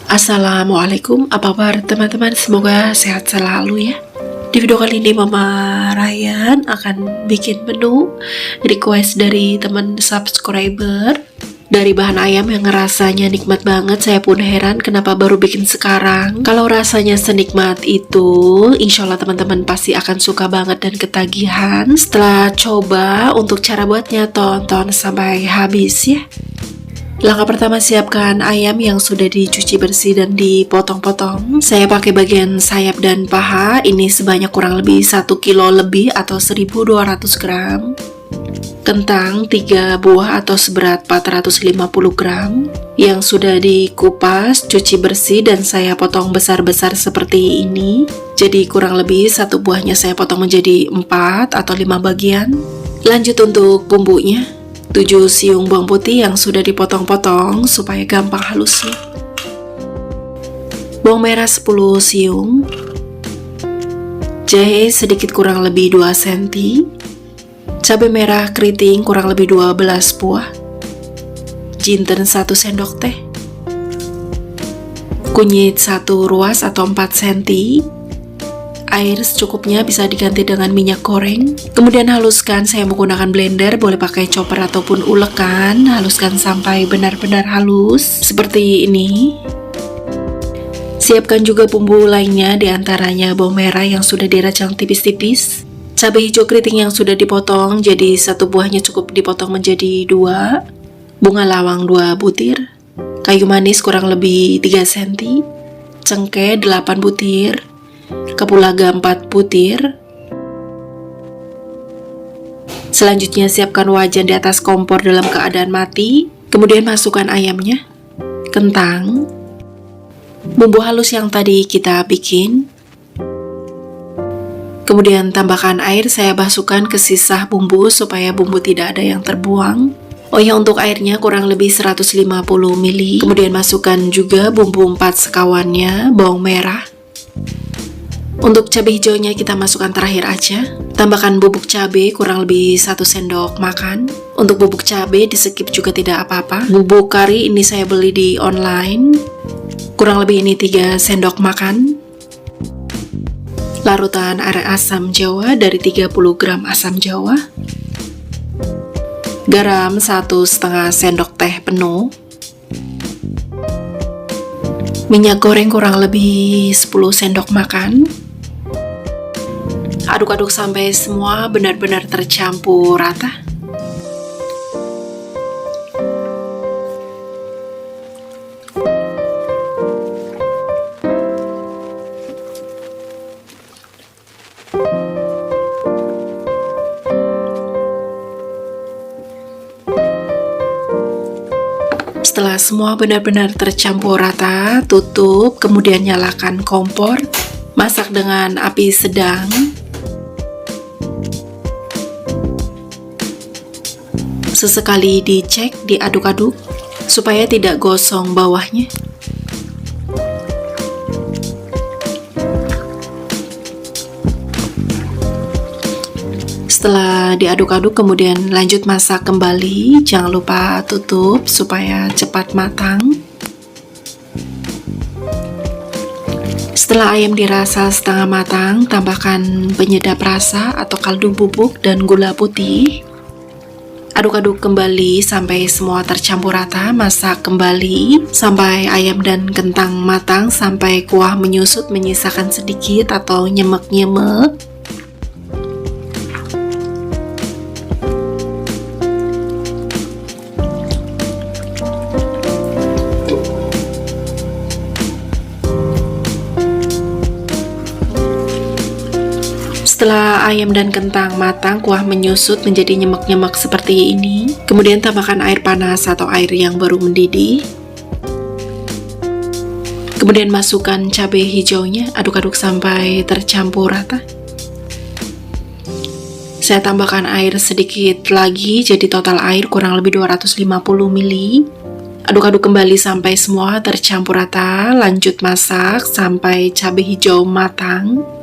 Assalamualaikum, apa kabar teman-teman? Semoga sehat selalu ya. Di video kali ini Mama Ryan akan bikin menu request dari teman subscriber dari bahan ayam yang rasanya nikmat banget. Saya pun heran kenapa baru bikin sekarang. Kalau rasanya senikmat itu, insya Allah teman-teman pasti akan suka banget dan ketagihan. Setelah coba, untuk cara buatnya tonton sampai habis ya. Langkah pertama, siapkan ayam yang sudah dicuci bersih dan dipotong-potong. Saya pakai bagian sayap dan paha. Ini sebanyak kurang lebih 1 kilo lebih atau 1200 gram. Kentang 3 buah atau seberat 450 gram yang sudah dikupas, cuci bersih dan saya potong besar-besar seperti ini. Jadi kurang lebih satu buahnya saya potong menjadi 4 atau 5 bagian. Lanjut untuk bumbunya. 7 siung bawang putih yang sudah dipotong-potong supaya gampang halusnya. Bawang merah 10 siung. Jahe sedikit kurang lebih 2 cm. Cabai merah keriting kurang lebih 12 buah. Jinten 1 sendok teh. Kunyit 1 ruas atau 4 cm. Air secukupnya, bisa diganti dengan minyak goreng. Kemudian haluskan, saya menggunakan blender, boleh pakai chopper ataupun ulekan. Haluskan sampai benar-benar halus seperti ini. Siapkan juga bumbu lainnya, diantaranya bawang merah yang sudah dirajang tipis-tipis, cabai hijau keriting yang sudah dipotong, jadi satu buahnya cukup dipotong menjadi 2, bunga lawang 2 butir, kayu manis kurang lebih 3 cm, cengkeh 8 butir, kapulaga 4 butir. Selanjutnya siapkan wajan di atas kompor dalam keadaan mati. Kemudian masukkan ayamnya, kentang, bumbu halus yang tadi kita bikin. Kemudian tambahkan air, saya basuhkan ke sisa bumbu supaya bumbu tidak ada yang terbuang. Oh ya, untuk airnya kurang lebih 150 ml. Kemudian masukkan juga bumbu 4 sekawannya, bawang merah. Untuk cabai hijaunya kita masukkan terakhir aja. Tambahkan bubuk cabai kurang lebih 1 sendok makan. Untuk bubuk cabai di skip juga tidak apa-apa. Bubuk kari ini saya beli di online. Kurang lebih ini 3 sendok makan. Larutan air asam jawa dari 30 gram asam jawa. Garam 1,5 sendok teh penuh. Minyak goreng kurang lebih 10 sendok makan. Aduk-aduk sampai semua benar-benar tercampur rata. Setelah semua benar-benar tercampur rata, tutup, kemudian nyalakan kompor. Masak dengan api sedang. Sesekali dicek, diaduk-aduk supaya tidak gosong bawahnya. Setelah diaduk-aduk kemudian lanjut masak kembali. Jangan lupa tutup supaya cepat matang. Setelah ayam dirasa setengah matang, tambahkan penyedap rasa atau kaldu bubuk dan gula putih. Aduk-aduk kembali sampai semua tercampur rata. Masak kembali sampai ayam dan kentang matang, sampai kuah menyusut menyisakan sedikit atau nyemek-nyemek. Setelah ayam dan kentang matang, kuah menyusut menjadi nyemek-nyemek seperti ini. Kemudian tambahkan air panas atau air yang baru mendidih. Kemudian masukkan cabai hijaunya, aduk-aduk sampai tercampur rata. Saya tambahkan air sedikit lagi, jadi total air kurang lebih 250 ml. Aduk-aduk kembali sampai semua tercampur rata. Lanjut masak sampai cabai hijau matang.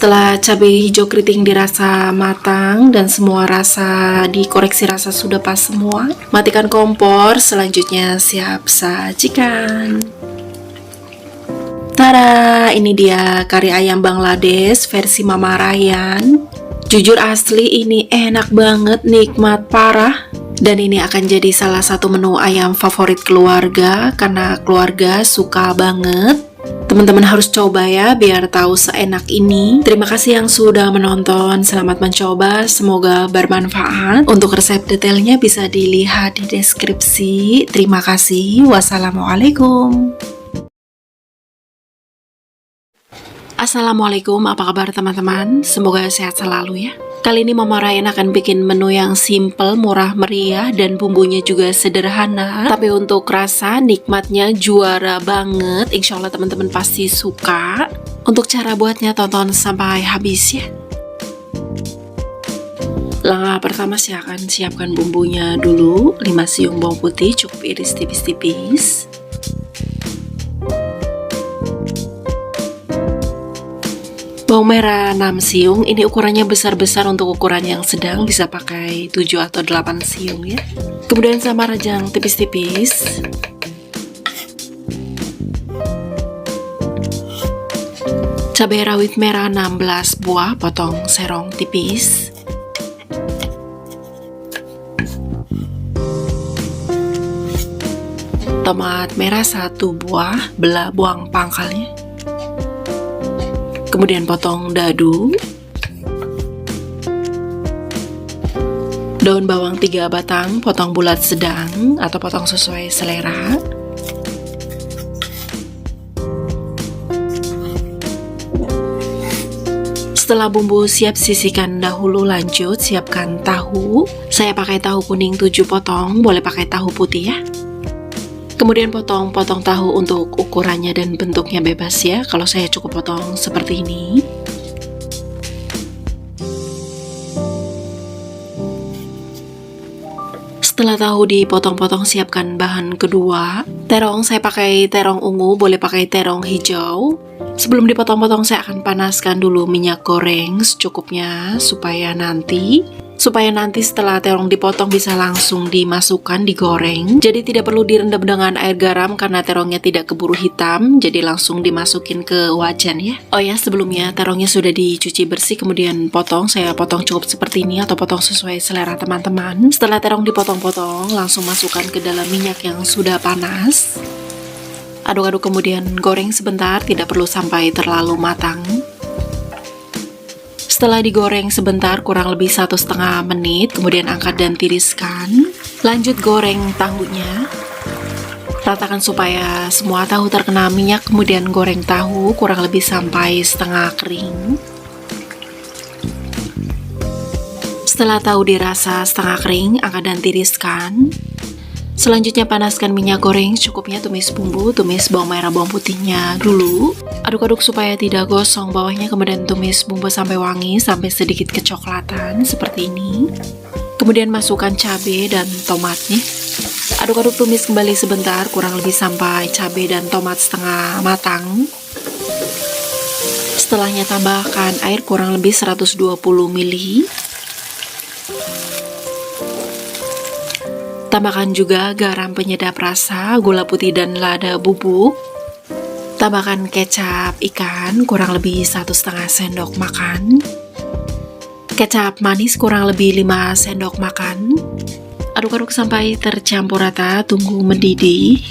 Setelah cabai hijau keriting dirasa matang dan semua rasa dikoreksi rasa sudah pas semua, matikan kompor, selanjutnya siap sajikan. Tada, ini dia kari ayam Bangladesh versi Mama Ryan. Jujur asli ini enak banget, nikmat parah. Dan ini akan jadi salah satu menu ayam favorit keluarga karena keluarga suka banget. Teman-teman harus coba ya biar tahu seenak ini. Terima kasih yang sudah menonton, selamat mencoba, semoga bermanfaat. Untuk resep detailnya bisa dilihat di deskripsi. Terima kasih, wassalamualaikum. Assalamualaikum, apa kabar teman-teman? Semoga sehat selalu ya. Kali ini Mama Ryan akan bikin menu yang simple, murah meriah, dan bumbunya juga sederhana. Tapi untuk rasa nikmatnya juara banget. Insya Allah teman-teman pasti suka. Untuk cara buatnya tonton sampai habis ya. Langkah pertama saya akan siapkan bumbunya dulu. 5 siung bawang putih cukup iris tipis-tipis. Bawang merah 6 siung, ini ukurannya besar-besar, untuk ukuran yang sedang bisa pakai 7 atau 8 siung ya. Kemudian sama rajang tipis-tipis. Cabai rawit merah 16 buah, potong serong tipis. Tomat merah 1 buah, belah buang pangkalnya. Kemudian potong dadu. Daun bawang 3 batang, potong bulat sedang atau potong sesuai selera. Setelah bumbu siap, sisihkan dahulu, lanjut siapkan tahu. Saya pakai tahu kuning 7 potong, boleh pakai tahu putih ya. Kemudian potong-potong tahu, untuk ukurannya dan bentuknya bebas ya. Kalau saya cukup potong seperti ini. Setelah tahu dipotong-potong, siapkan bahan kedua. Terong, saya pakai terong ungu, boleh pakai terong hijau. Sebelum dipotong-potong saya akan panaskan dulu minyak goreng secukupnya supaya nanti setelah terong dipotong bisa langsung dimasukkan, digoreng. Jadi tidak perlu direndam dengan air garam karena terongnya tidak keburu hitam, jadi langsung dimasukin ke wajan ya. Oh ya, sebelumnya terongnya sudah dicuci bersih, kemudian saya potong cukup seperti ini atau potong sesuai selera teman-teman. Setelah terong dipotong-potong, langsung masukkan ke dalam minyak yang sudah panas. Aduk-aduk kemudian goreng sebentar, tidak perlu sampai terlalu matang. Setelah digoreng sebentar, kurang lebih 1,5 menit, kemudian angkat dan tiriskan. Lanjut goreng tahunya. Ratakan supaya semua tahu terkena minyak, kemudian goreng tahu kurang lebih sampai setengah kering. Setelah tahu dirasa setengah kering, angkat dan tiriskan. Selanjutnya panaskan minyak goreng, cukupnya tumis bumbu, tumis bawang merah bawang putihnya dulu. Aduk-aduk supaya tidak gosong bawahnya, kemudian tumis bumbu sampai wangi, sampai sedikit kecoklatan seperti ini. Kemudian masukkan cabai dan tomatnya. Aduk-aduk tumis kembali sebentar, kurang lebih sampai cabai dan tomat setengah matang. Setelahnya tambahkan air kurang lebih 120 ml. Tambahkan juga garam penyedap rasa, gula putih dan lada bubuk. Tambahkan kecap ikan kurang lebih 1,5 sendok makan. Kecap manis kurang lebih 5 sendok makan. Aduk-aduk sampai tercampur rata, tunggu mendidih.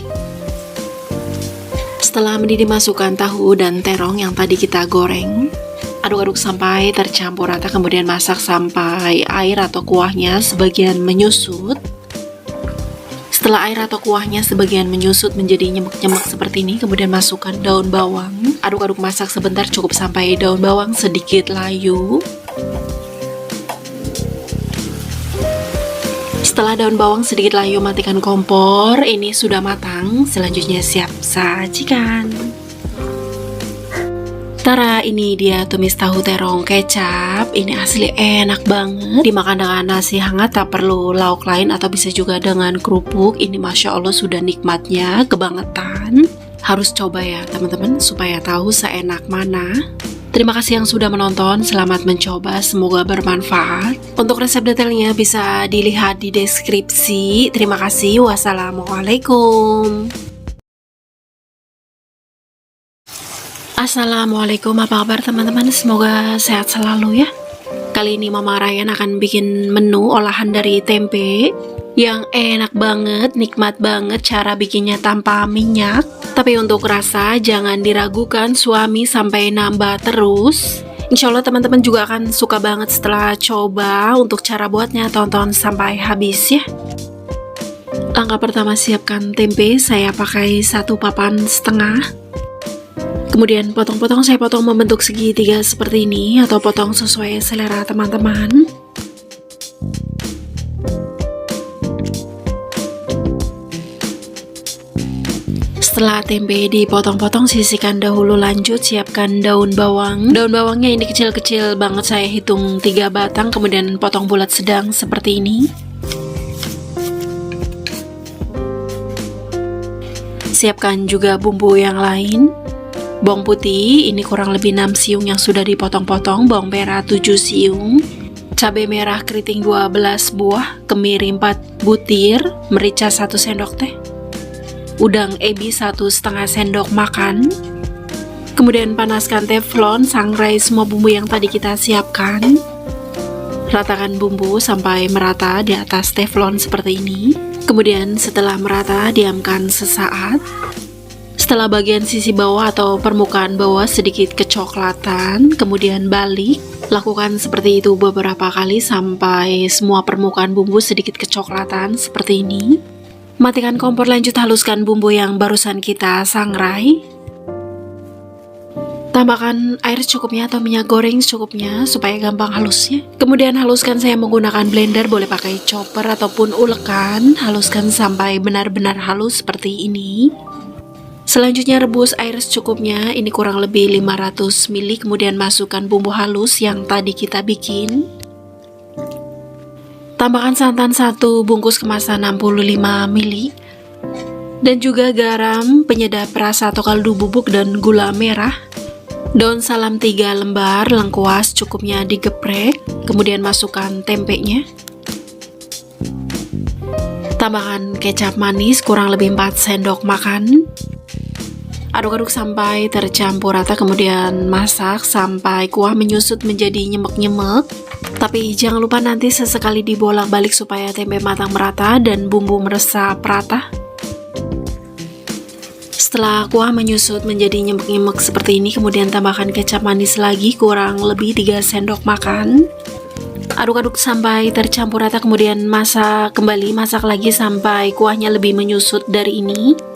Setelah mendidih, masukkan tahu dan terong yang tadi kita goreng. Aduk-aduk sampai tercampur rata, kemudian masak sampai air atau kuahnya sebagian menyusut. Setelah air atau kuahnya sebagian menyusut menjadi nyemek-nyemek seperti ini, kemudian masukkan daun bawang. Aduk-aduk masak sebentar, cukup sampai daun bawang sedikit layu. Setelah daun bawang sedikit layu, matikan kompor. Ini sudah matang, selanjutnya siap sajikan. Tara, ini dia tumis tahu terong kecap. Ini asli enak banget. Dimakan dengan nasi hangat, tak perlu lauk lain atau bisa juga dengan kerupuk. Ini Masya Allah sudah nikmatnya kebangetan. Harus coba ya teman-teman supaya tahu seenak mana. Terima kasih yang sudah menonton, selamat mencoba, semoga bermanfaat. Untuk resep detailnya bisa dilihat di deskripsi. Terima kasih, wassalamualaikum. Assalamualaikum, apa kabar teman-teman? Semoga sehat selalu ya. Kali ini Mama Ryan akan bikin menu olahan dari tempe yang enak banget, nikmat banget cara bikinnya tanpa minyak. Tapi untuk rasa jangan diragukan, suami sampai nambah terus. Insya Allah teman-teman juga akan suka banget setelah coba. Untuk cara buatnya tonton sampai habis ya. Langkah pertama, siapkan tempe. Saya pakai 1,5 papan. Kemudian potong-potong, saya potong membentuk segitiga seperti ini atau potong sesuai selera teman-teman. Setelah tempe dipotong-potong, sisihkan dahulu, lanjut siapkan daun bawang. Daun bawangnya ini kecil-kecil banget, saya hitung 3 batang, kemudian potong bulat sedang seperti ini. Siapkan juga bumbu yang lain. Bawang putih ini kurang lebih 6 siung yang sudah dipotong-potong, bawang merah 7 siung, cabai merah keriting 12 buah, kemiri 4 butir, merica 1 sendok teh, udang ebi 1,5 sendok makan. Kemudian panaskan teflon, sangrai semua bumbu yang tadi kita siapkan. Ratakan bumbu sampai merata di atas teflon seperti ini. Kemudian setelah merata, diamkan sesaat. Setelah bagian sisi bawah atau permukaan bawah sedikit kecoklatan, kemudian balik. Lakukan seperti itu beberapa kali sampai semua permukaan bumbu sedikit kecoklatan seperti ini. Matikan kompor, lanjut haluskan bumbu yang barusan kita sangrai. Tambahkan air secukupnya atau minyak goreng secukupnya supaya gampang halusnya. Kemudian haluskan, saya menggunakan blender, boleh pakai chopper ataupun ulekan. Haluskan sampai benar-benar halus seperti ini. Selanjutnya rebus air secukupnya, ini kurang lebih 500 ml, kemudian masukkan bumbu halus yang tadi kita bikin. Tambahkan santan 1 bungkus kemasan 65 ml, dan juga garam, penyedap rasa atau kaldu bubuk, dan gula merah. Daun salam 3 lembar, lengkuas cukupnya digeprek, kemudian masukkan tempenya. Tambahkan kecap manis kurang lebih 4 sendok makan. Aduk-aduk sampai tercampur rata, kemudian masak sampai kuah menyusut menjadi nyemek-nyemek. Tapi jangan lupa nanti sesekali dibolak-balik supaya tempe matang merata dan bumbu meresap rata. Setelah kuah menyusut menjadi nyemek-nyemek seperti ini, kemudian tambahkan kecap manis lagi kurang lebih 3 sendok makan. Aduk-aduk sampai tercampur rata, kemudian masak kembali, masak lagi sampai kuahnya lebih menyusut dari ini.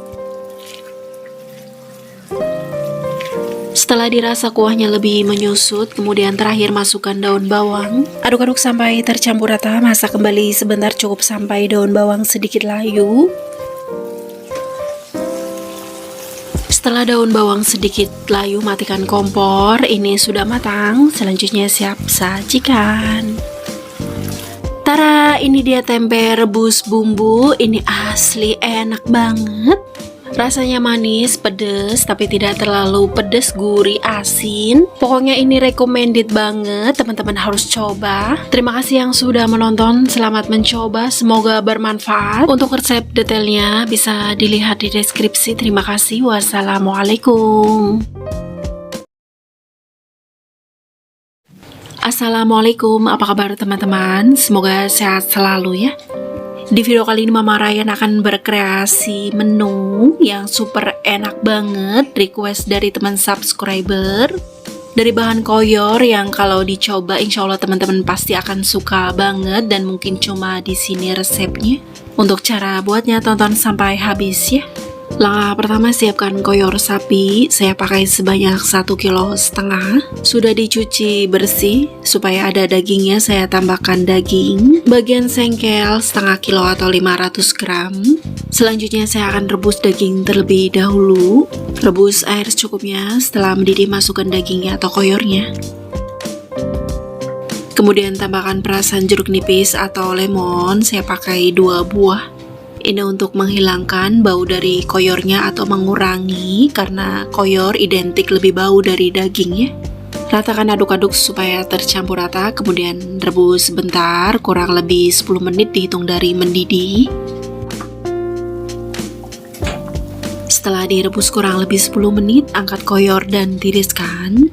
Setelah dirasa kuahnya lebih menyusut, kemudian terakhir masukkan daun bawang. Aduk-aduk sampai tercampur rata, masak kembali sebentar, cukup sampai daun bawang sedikit layu. Setelah daun bawang sedikit layu, matikan kompor. Ini sudah matang, selanjutnya siap sajikan. Tara, ini dia tempe rebus bumbu. Ini asli enak banget. Rasanya manis, pedas, tapi tidak terlalu pedas, gurih, asin. Pokoknya ini recommended banget, teman-teman harus coba. Terima kasih yang sudah menonton, selamat mencoba, semoga bermanfaat. Untuk resep detailnya bisa dilihat di deskripsi. Terima kasih, wassalamualaikum. Assalamualaikum, apa kabar teman-teman? Semoga sehat selalu ya. Di video kali ini Mama Ryan akan berkreasi menu yang super enak banget, request dari teman subscriber. Dari bahan koyor yang kalau dicoba insya Allah teman-teman pasti akan suka banget, dan mungkin cuma di sini resepnya. Untuk cara buatnya tonton sampai habis ya. Langkah pertama, siapkan koyor sapi. Saya pakai sebanyak 1,5 kg. Sudah dicuci bersih supaya ada dagingnya. Saya tambahkan daging. Bagian sengkel setengah kilo atau 500 gram. Selanjutnya saya akan rebus daging terlebih dahulu. Rebus air secukupnya. Setelah mendidih masukkan dagingnya atau koyornya. Kemudian tambahkan perasan jeruk nipis atau lemon. Saya pakai 2 buah. Ini untuk menghilangkan bau dari koyornya atau mengurangi, karena koyor identik lebih bau dari dagingnya. Ratakan aduk-aduk supaya tercampur rata, kemudian rebus sebentar, kurang lebih 10 menit dihitung dari mendidih. Setelah direbus kurang lebih 10 menit, angkat koyor dan tiriskan.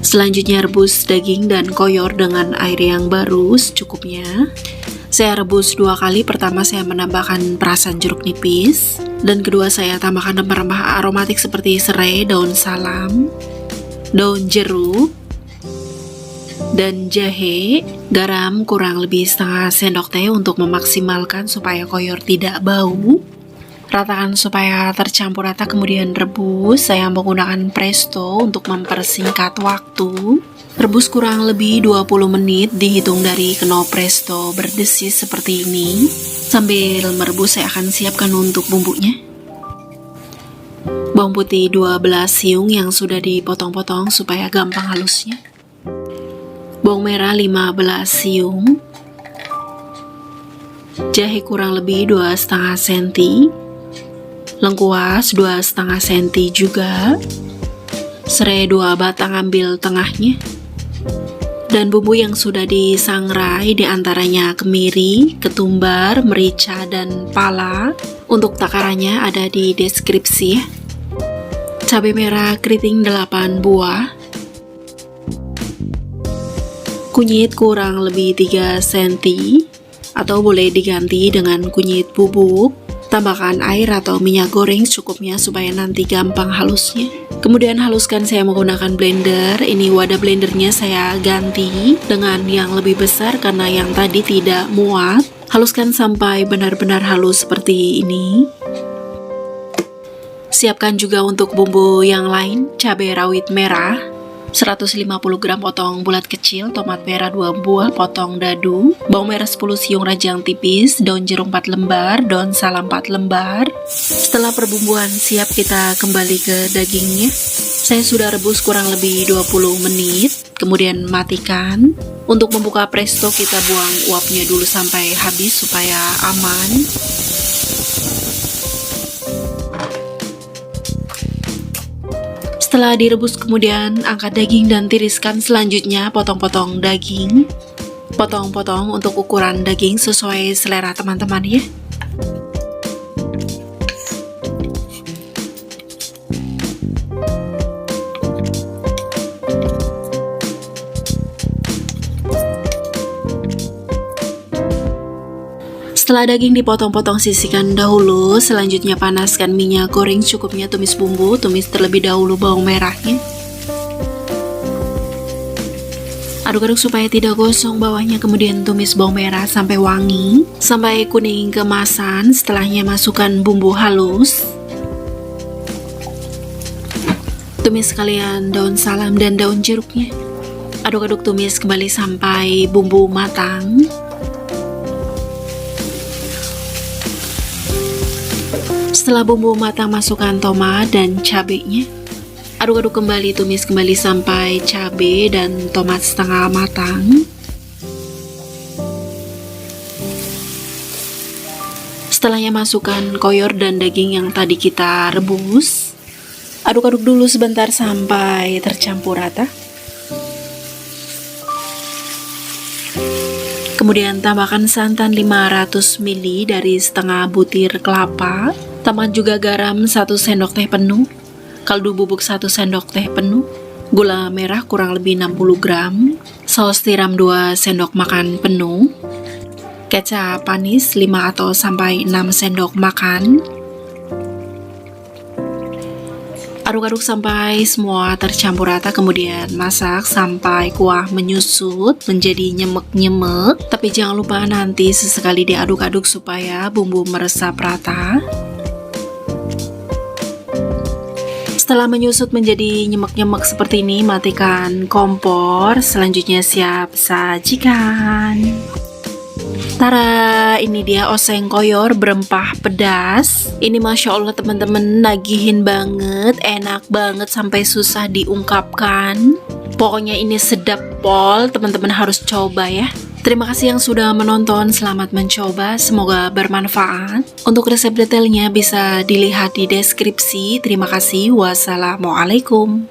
Selanjutnya rebus daging dan koyor dengan air yang baru secukupnya. Saya rebus 2 kali, pertama saya menambahkan perasan jeruk nipis, dan kedua saya tambahkan rempah-rempah aromatik seperti serai, daun salam, daun jeruk, dan jahe. Garam kurang lebih setengah sendok teh untuk memaksimalkan supaya koyor tidak bau. Ratakan supaya tercampur rata, kemudian rebus. Saya menggunakan presto untuk mempersingkat waktu. Rebus kurang lebih 20 menit dihitung dari knop presto berdesis seperti ini. Sambil merebus saya akan siapkan untuk bumbunya. Bawang putih 12 siung yang sudah dipotong-potong supaya gampang halusnya. Bawang merah 15 siung. Jahe kurang lebih 2,5 cm. Lengkuas 2,5 cm juga. Serai 2 batang, ambil tengahnya. Dan bumbu yang sudah disangrai diantaranya kemiri, ketumbar, merica, dan pala. Untuk takarannya ada di deskripsi ya. Cabai merah keriting 8 buah. Kunyit kurang lebih 3 cm, atau boleh diganti dengan kunyit bubuk. Tambahkan air atau minyak goreng secukupnya supaya nanti gampang halusnya. Kemudian haluskan saya menggunakan blender. Ini wadah blendernya saya ganti dengan yang lebih besar karena yang tadi tidak muat. Haluskan sampai benar-benar halus seperti ini. Siapkan juga untuk bumbu yang lain, cabai rawit merah 150 gram potong bulat kecil, tomat merah 2 buah potong dadu, bawang merah 10 siung rajang tipis, daun jeruk 4 lembar, daun salam 4 lembar. Setelah perbumbuan siap, kita kembali ke dagingnya. Saya sudah rebus kurang lebih 20 menit, kemudian matikan. Untuk membuka presto kita buang uapnya dulu sampai habis supaya aman. Setelah direbus kemudian angkat daging dan tiriskan. Selanjutnya potong-potong daging. Potong-potong untuk ukuran daging sesuai selera teman-teman ya. Setelah daging dipotong-potong, sisihkan dahulu. Selanjutnya panaskan minyak goreng cukupnya, tumis bumbu, tumis terlebih dahulu bawang merahnya. Aduk-aduk supaya tidak gosong bawahnya, kemudian tumis bawang merah sampai wangi, sampai kuning keemasan. Setelahnya masukkan bumbu halus. Tumis sekalian daun salam dan daun jeruknya. Aduk-aduk tumis kembali sampai bumbu matang. Setelah bumbu matang, masukkan tomat dan cabenya. Aduk-aduk kembali, tumis kembali sampai cabai dan tomat setengah matang. Setelahnya masukkan koyor dan daging yang tadi kita rebus. Aduk-aduk dulu sebentar sampai tercampur rata. Kemudian tambahkan santan 500 ml dari setengah butir kelapa. Tambahkan juga garam 1 sendok teh penuh, kaldu bubuk 1 sendok teh penuh, gula merah kurang lebih 60 gram, saus tiram 2 sendok makan penuh, kecap panis 5 atau sampai 6 sendok makan. Aduk-aduk sampai semua tercampur rata, kemudian masak sampai kuah menyusut menjadi nyemek-nyemek. Tapi jangan lupa nanti sesekali diaduk-aduk supaya bumbu meresap rata. Setelah menyusut menjadi nyemek-nyemek seperti ini, matikan kompor. Selanjutnya siap sajikan. Tara, ini dia oseng koyor berempah pedas. Ini Masya Allah teman-teman, nagihin banget, enak banget sampai susah diungkapkan. Pokoknya ini sedap pol, teman-teman harus coba ya. Terima kasih yang sudah menonton, selamat mencoba, semoga bermanfaat. Untuk resep detailnya bisa dilihat di deskripsi. Terima kasih, wassalamualaikum.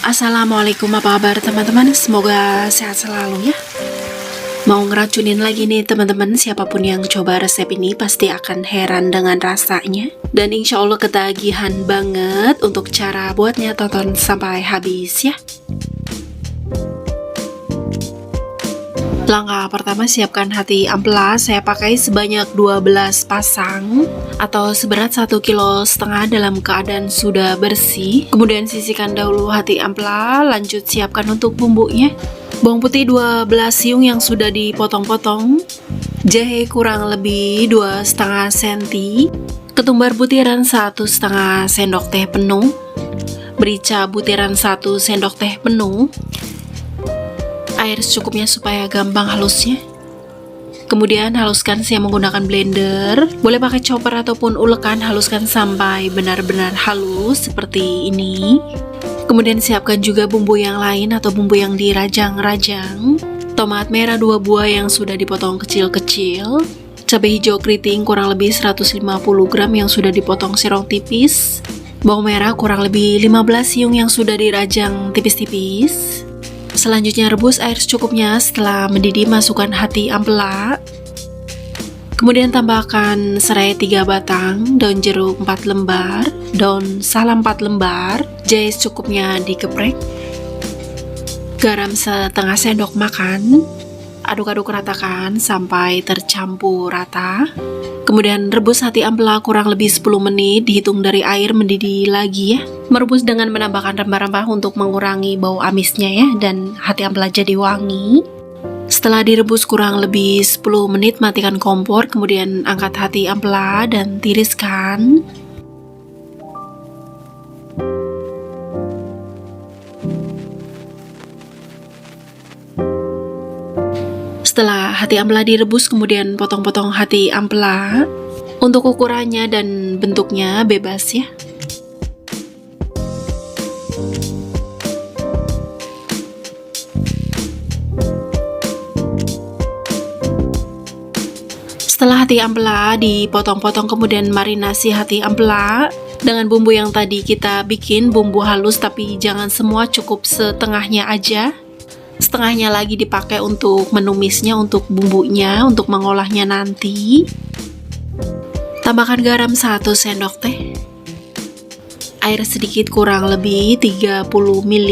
Assalamualaikum, apa kabar teman-teman? Semoga sehat selalu ya. Mau ngeracunin lagi nih teman-teman, siapapun yang coba resep ini pasti akan heran dengan rasanya. Dan insya Allah ketagihan banget. Untuk cara buatnya tonton sampai habis ya. Langkah pertama, siapkan hati ampela. Saya pakai sebanyak 12 pasang atau seberat 1,5 kilo dalam keadaan sudah bersih. Kemudian sisihkan dahulu hati ampela, lanjut siapkan untuk bumbunya. Bawang putih 12 siung yang sudah dipotong-potong, jahe kurang lebih 2,5 cm, ketumbar butiran 1,5 sendok teh penuh, merica butiran 1 sendok teh penuh, air secukupnya supaya gampang halusnya. Kemudian haluskan, saya menggunakan blender, boleh pakai chopper ataupun ulekan, haluskan sampai benar-benar halus seperti ini. Kemudian siapkan juga bumbu yang lain atau bumbu yang dirajang-rajang. Tomat merah 2 buah yang sudah dipotong kecil-kecil, cabai hijau keriting kurang lebih 150 gram yang sudah dipotong sirong tipis, bawang merah kurang lebih 15 siung yang sudah dirajang tipis-tipis. Selanjutnya rebus air secukupnya. Setelah mendidih, masukkan hati ampela. Kemudian tambahkan serai 3 batang, daun jeruk 4 lembar, daun salam 4 lembar, jahe secukupnya digeprek, garam setengah sendok makan. Aduk-aduk ratakan sampai tercampur rata. Kemudian rebus hati ampela kurang lebih 10 menit, dihitung dari air mendidih lagi ya. Merebus dengan menambahkan rempah-rempah untuk mengurangi bau amisnya ya, dan hati ampela jadi wangi. Setelah direbus kurang lebih 10 menit, matikan kompor, kemudian angkat hati ampela dan tiriskan. Setelah hati ampela direbus, kemudian potong-potong hati ampela. Untuk ukurannya dan bentuknya bebas ya. Setelah hati ampela dipotong-potong, kemudian marinasi hati ampela dengan bumbu yang tadi kita bikin, bumbu halus, tapi jangan semua, cukup setengahnya aja. Setengahnya lagi dipakai untuk menumisnya, untuk bumbunya, untuk mengolahnya nanti. Tambahkan garam 1 sendok teh, air sedikit kurang lebih 30 ml,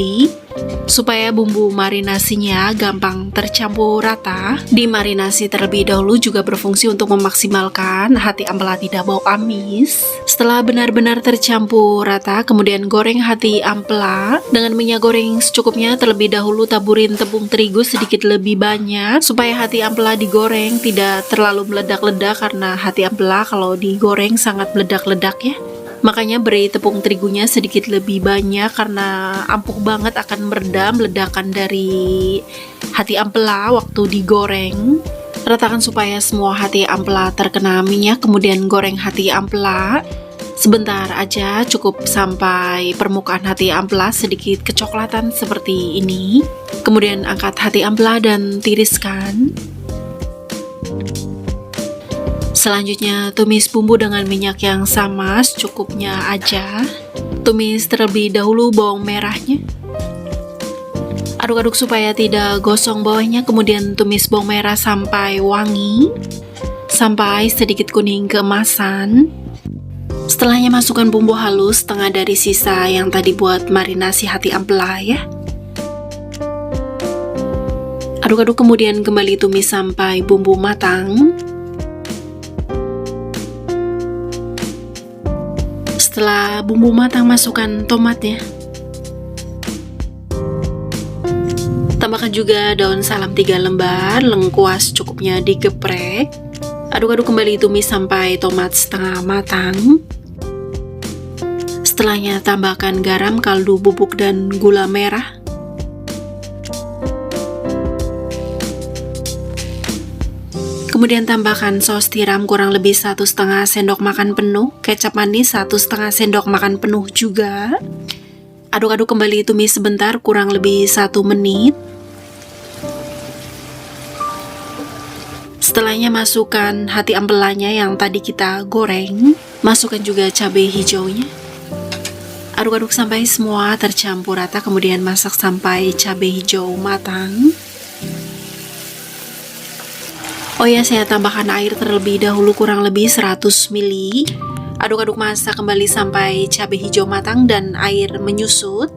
supaya bumbu marinasinya gampang tercampur rata. Dimarinasi terlebih dahulu juga berfungsi untuk memaksimalkan hati ampela tidak bau amis. Setelah benar-benar tercampur rata, kemudian goreng hati ampela dengan minyak goreng secukupnya. Terlebih dahulu taburin tepung terigu sedikit lebih banyak supaya hati ampela digoreng tidak terlalu meledak-ledak, karena hati ampela kalau digoreng sangat meledak-ledak ya. Makanya beri tepung terigunya sedikit lebih banyak, karena ampuh banget akan meredam ledakan dari hati ampela waktu digoreng. Ratakan supaya semua hati ampela terkena minyak, kemudian goreng hati ampela sebentar aja, cukup sampai permukaan hati ampela sedikit kecoklatan seperti ini. Kemudian angkat hati ampela dan tiriskan. Selanjutnya tumis bumbu dengan minyak yang sama, secukupnya aja. Tumis terlebih dahulu bawang merahnya. Aduk-aduk supaya tidak gosong bawahnya, kemudian tumis bawang merah sampai wangi, sampai sedikit kuning keemasan. Setelahnya masukkan bumbu halus setengah dari sisa yang tadi buat marinasi hati ampela ya. Aduk-aduk kemudian kembali tumis sampai bumbu matang. Setelah bumbu matang, masukkan tomatnya. Tambahkan juga daun salam 3 lembar, lengkuas cukupnya digeprek. Aduk-aduk kembali, tumis sampai tomat setengah matang. Setelahnya tambahkan garam, kaldu bubuk, dan gula merah. Kemudian tambahkan saus tiram kurang lebih 1,5 sendok makan penuh, kecap manis 1,5 sendok makan penuh juga. Aduk-aduk kembali, tumis sebentar kurang lebih 1 menit. Setelahnya masukkan hati ampelanya yang tadi kita goreng. Masukkan juga cabai hijaunya. Aduk-aduk sampai semua tercampur rata, kemudian masak sampai cabai hijau matang. Oh ya, saya tambahkan air terlebih dahulu kurang lebih 100 ml. Aduk-aduk masak kembali sampai cabai hijau matang dan air menyusut.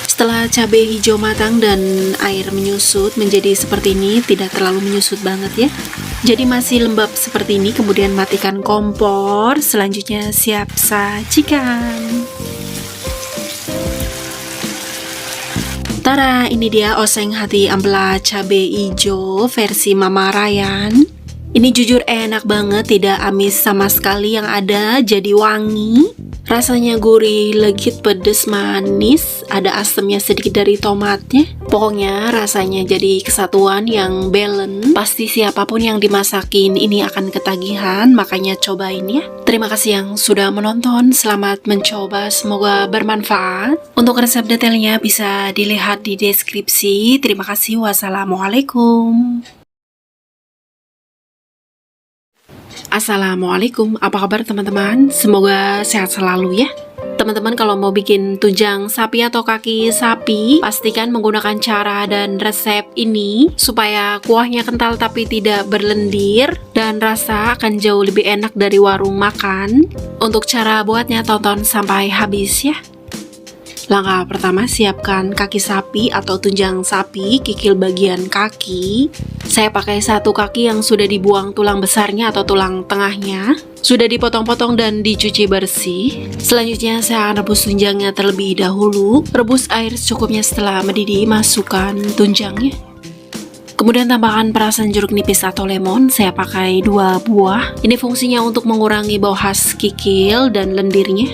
Setelah cabai hijau matang dan air menyusut menjadi seperti ini, tidak terlalu menyusut banget ya. Jadi masih lembab seperti ini, kemudian matikan kompor. Selanjutnya siap sajikan. Tara, ini dia oseng hati ampela cabai hijau versi Mama Ryan. Ini jujur enak banget, tidak amis sama sekali, yang ada jadi wangi. Rasanya gurih, legit, pedes, manis, ada asamnya sedikit dari tomatnya. Pokoknya rasanya jadi kesatuan yang balance. Pasti siapapun yang dimasakin ini akan ketagihan, makanya cobain ya. Terima kasih yang sudah menonton, selamat mencoba, semoga bermanfaat. Untuk resep detailnya bisa dilihat di deskripsi. Terima kasih, wassalamualaikum. Assalamualaikum, apa kabar teman-teman? Semoga sehat selalu ya. Teman-teman kalau mau bikin tunjang sapi atau kaki sapi, pastikan menggunakan cara dan resep ini supaya kuahnya kental tapi tidak berlendir dan rasa akan jauh lebih enak dari warung makan. Untuk cara buatnya tonton sampai habis ya. Langkah pertama, siapkan kaki sapi atau tunjang sapi, kikil bagian kaki. Saya pakai 1 kaki yang sudah dibuang tulang besarnya atau tulang tengahnya. Sudah dipotong-potong dan dicuci bersih. Selanjutnya saya akan rebus tunjangnya terlebih dahulu. Rebus air secukupnya, setelah mendidih masukkan tunjangnya. Kemudian tambahkan perasan jeruk nipis atau lemon, saya pakai 2 buah. Ini fungsinya untuk mengurangi bau khas kikil dan lendirnya.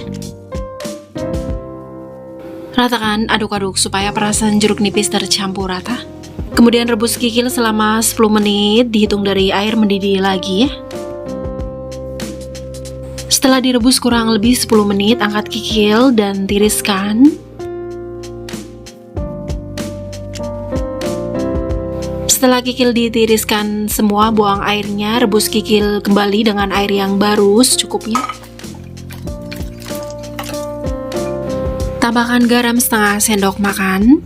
Ratakan, aduk-aduk supaya perasan jeruk nipis tercampur rata. Kemudian rebus kikil selama 10 menit, dihitung dari air mendidih lagi ya. Setelah direbus kurang lebih 10 menit, angkat kikil dan tiriskan. Setelah kikil ditiriskan semua, buang airnya, rebus kikil kembali dengan air yang baru secukupnya. Tambahkan garam setengah sendok makan.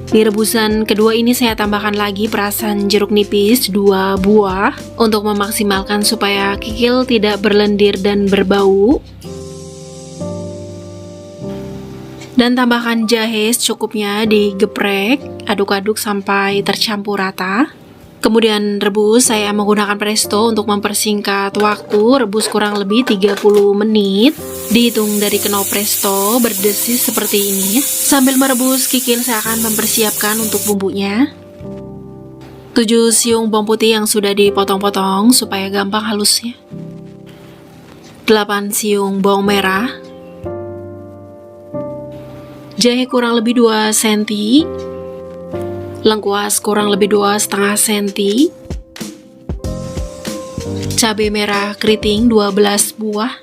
Di rebusan kedua ini saya tambahkan lagi perasan jeruk nipis 2 buah untuk memaksimalkan supaya kikil tidak berlendir dan berbau. Dan tambahkan jahe secukupnya, digeprek, aduk-aduk sampai tercampur rata. Kemudian rebus, saya menggunakan presto untuk mempersingkat waktu, rebus kurang lebih 30 menit. Dihitung dari knop presto, berdesis seperti ini ya. Sambil merebus kikil saya akan mempersiapkan untuk bumbunya. 7 siung bawang putih yang sudah dipotong-potong supaya gampang halusnya. 8 siung bawang merah. Jahe kurang lebih 2 cm. Lengkuas kurang lebih 2,5 cm. Cabai merah keriting 12 buah.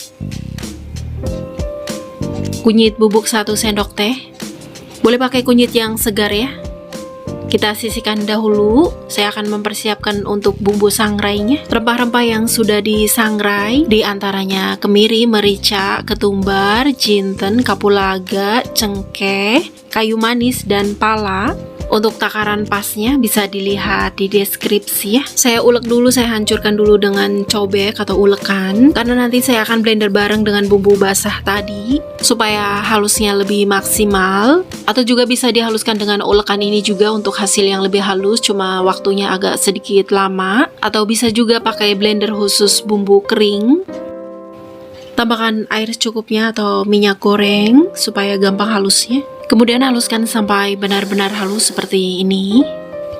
Kunyit bubuk 1 sendok teh. Boleh pakai kunyit yang segar ya. Kita sisihkan dahulu. Saya akan mempersiapkan untuk bumbu sangrainya. Rempah-rempah yang sudah disangrai, diantaranya kemiri, merica, ketumbar, jinten, kapulaga, cengkeh, kayu manis, dan pala. Untuk takaran pasnya bisa dilihat di deskripsi ya. Saya ulek dulu, saya hancurkan dulu dengan cobek atau ulekan, karena nanti saya akan blender bareng dengan bumbu basah tadi supaya halusnya lebih maksimal. Atau juga bisa dihaluskan dengan ulekan ini juga untuk hasil yang lebih halus, cuma waktunya agak sedikit lama. Atau bisa juga pakai blender khusus bumbu kering. Tambahkan air secukupnya atau minyak goreng supaya gampang halusnya. Kemudian haluskan sampai benar-benar halus seperti ini.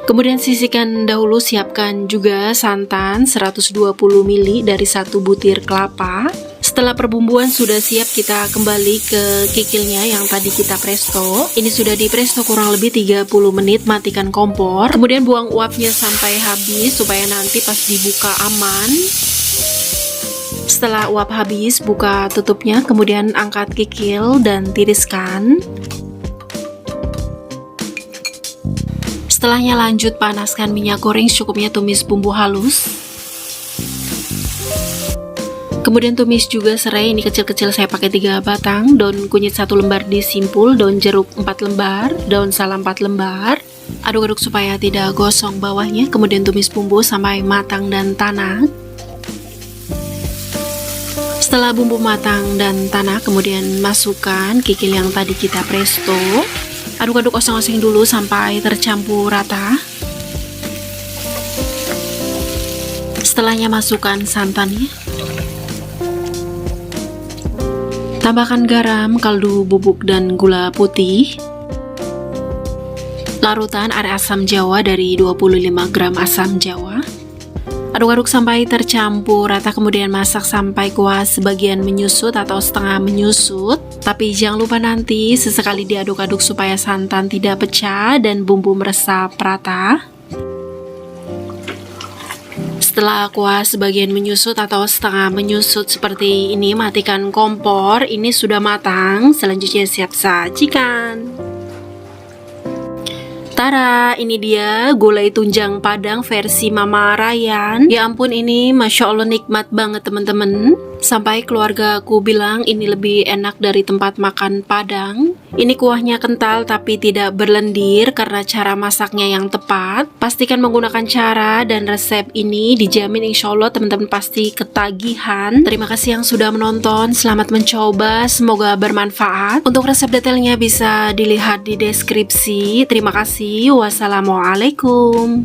Kemudian sisihkan dahulu, siapkan juga santan 120 ml dari 1 butir kelapa. Setelah perbumbuan sudah siap, kita kembali ke kikilnya yang tadi kita presto. Ini sudah di presto kurang lebih 30 menit, matikan kompor. Kemudian buang uapnya sampai habis supaya nanti pas dibuka aman. Setelah uap habis, buka tutupnya, kemudian angkat kikil dan tiriskan. Setelahnya lanjut panaskan minyak goreng, secukupnya tumis bumbu halus. Kemudian tumis juga serai, ini kecil-kecil saya pakai 3 batang, daun kunyit 1 lembar disimpul, daun jeruk 4 lembar, daun salam 4 lembar. Aduk-aduk supaya tidak gosong bawahnya, kemudian tumis bumbu sampai matang dan tanak. Setelah bumbu matang dan tanak, kemudian masukkan kikil yang tadi kita presto. Aduk-aduk oseng-oseng dulu sampai tercampur rata. Setelahnya masukkan santannya. Tambahkan garam, kaldu bubuk, dan gula putih. Larutan air asam jawa dari 25 gram asam jawa. Aduk-aduk sampai tercampur rata, kemudian masak sampai kuah sebagian menyusut atau setengah menyusut. Tapi jangan lupa nanti sesekali diaduk-aduk supaya santan tidak pecah dan bumbu meresap rata. Setelah kuah sebagian menyusut atau setengah menyusut seperti ini, matikan kompor. Ini sudah matang, selanjutnya siap sajikan. Tara, ini dia gulai tunjang Padang versi Mama Ryan. Ya ampun, ini Masya Allah nikmat banget teman-teman. Sampai keluarga aku bilang ini lebih enak dari tempat makan Padang. Ini kuahnya kental tapi tidak berlendir karena cara masaknya yang tepat. Pastikan menggunakan cara dan resep ini, dijamin insya Allah teman-teman pasti ketagihan. Terima kasih yang sudah menonton, selamat mencoba, semoga bermanfaat. Untuk resep detailnya bisa dilihat di deskripsi. Terima kasih, wassalamualaikum.